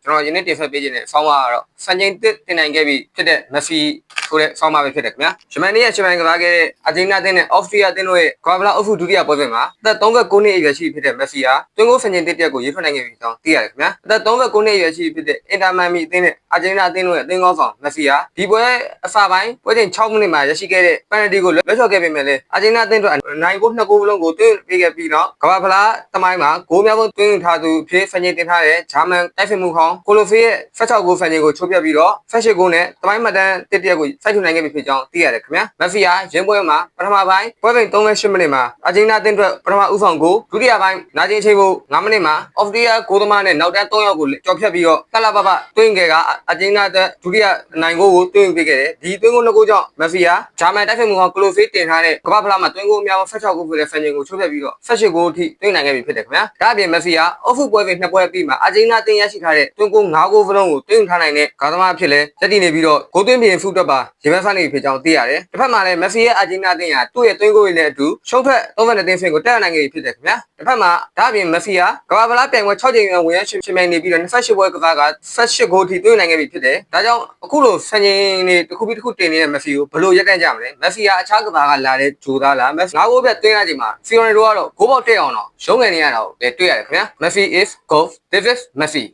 ကျွန်တော်ယနေ့တင်ဆက်ပေးခြင်းနဲ့ဆောင်းပါတော့စံချိန်တစ်တင်နိုင်ခဲ့ပြီဖြစ်တဲ့မက်ဆီဆိုတဲ့ဆောင်းပါပဲဖြစ်တယ်ခင်ဗျာဂျမန်နီရဲ့ဂျမန်ကစားခဲ့တဲ့အဂျင်နာအသင်းနဲ့အော်စတြီးယားအသင်းတို့ရဲ့ကွာဗလာအုပ်စုဒုတိယပွဲစဉ်မှာအသက်39နှစ်အရွယ်ရှိဖြစ်တဲ့မက်ဆီဟာတွင်းကိုစံချိန်တစ်တက်ကိုရေးထွက်နိုင်ခဲ့ပြီကြောင်းသိရတယ်ခင်ဗျာအသက်39နှစ်အရွယ်ရှိဖြစ်တဲ့အင်တာမန်မီအသင်းနဲ့အာဂျင်နာအသင်းတို့ရဲ့အသင်းကောင်းဆောင်မက်ဆီဟာဒီပွဲအစပိုင်းပွဲချိန်6မိနစ်မှာရရှိခဲ့တဲ့ပန်နတီကိုလွှဲချော်ခဲ့ပေမဲ့လည်းအာဂျင်နာအသင်းတို့နိုင်ကို2ဂိုးလုံးကိုသွင်းပေးခဲ့ပြီးတော့ကမ္ဘာဖလားသမိုင်းမှာဂိုးများဆုံးသွင်းထားသူဖြစ်စံချိန်တင်ထားတဲ့ဂျာမန်တိုက်စစ်မှုခေါင်းကိုလိုဖေးရဲ့16ဂိုးစံချိန်ကိုချိုးပြပြီးတော့18ဂိုးနဲ့သမိုင်းမှတ်တမ်းတစ်တက်ကိုစိုက်ထူနိုင်ခဲ့ပြီဖြစ်ကြောင်းသိရတယ်ခင်ဗျာမက်ဆီဟာရင်းပွဲမှာပထမပိုင်းပွဲချိန်38မိနစ်မှာအာဂျင်နာအသင်းအတွက်ပထမဦးဆောင်ဂိုးဒုတိယပိုင်းနာကျင်ချိန်ကို9မိနစ်မှာအော်စတြီးယားဂိုးသမားနဲ့နောက်တန်း3ယောက်ကိုကြော်ဖြတ်ပြီးတော့တက်လာပပတွင်းခဲ့ကအာဂျင်နာတဲ့ဒုတိယနိုင်ဂိုးကိုတွင်းပေးခဲ့တယ်ဒီတွင်းဂိုး2ဂိုးကြောင့်မက်ဆီဟာဂျာမန်တိုက်စစ်မှုခေါင်းကိုလိုဖေးတင်ထားတဲ့ကမ္ဘာဖလားမှာတွင်းဂိုးအများဆုံး16ဂိုးဖြစ်တဲ့စံချိန်ကိုချိုးပြပြီးတော့18ဂိုးအထိတွင်းနိုင်ခဲ့ပြီဖြစ်တယ်ခင်ဗျာဒါ့အပြင်မက်ဆီဟာအော့ဖူပွဲစဉ်2ပွဲပြီးမှာအာဂျင်နာအသင်းရရှိထားတဲ့တွင်းဂိုး9ဂိုးစလုံးကိုတွင်းထားနိုင်တဲ့ဂါသမားဖြစ်လဲတက်တည်နေပြီးတော့ဂိုးသွင်းပြင်ဖူးတက်ပါရေဘက်ဖန်နေဖြစ်ကြောင်းသိရတယ်တစ်ဖက်မှာလည်းမက်ဆီရဲ့အာဂျင်နာအသင်းဟာသူ့ရဲ့တွင်းဂိုးတွေနဲ့အတူရှုံးထွက်32သင်းဆင့်ကိုတက်နိုင်ခဲ့ပြီဖြစ်တယ်ခင်ဗျာတစ်ဖက်မှာဒါ့အပြင်မက်ဆီဟာကမ္ဘာဖလားပြိုင်ပွဲ6ကြိမ်ဝင်ရရှင်ပြိုင်နေပြီးတော့28ပွဲကစားက18ဂိုးထိတွင်းနိုင်ခဲ့ပြီဖြစ်တယ်ဒါကြောင့်အခုလိုစံချိန်တွေတစ်ခုပြီးတစ်ခုတင်နေတဲ့မက်ဆီကိုဘယ်လိုရက်တန့်ကြမလဲမက်ဆီဟာအခြားကစားကလာတဲ့ဂျိုသားလားမက်ဆီ9ဂိုးပြတ်တွင်းရချိန်မှာဖီယိုနယ်ဒိုကတော့ဂိုးပေါက်တက်အောင်တော့ရုံးငယ်နေရတာကိုလည်းတွေ့ရတယ်ခင်ဗျာ Messi is goal. This is Messi.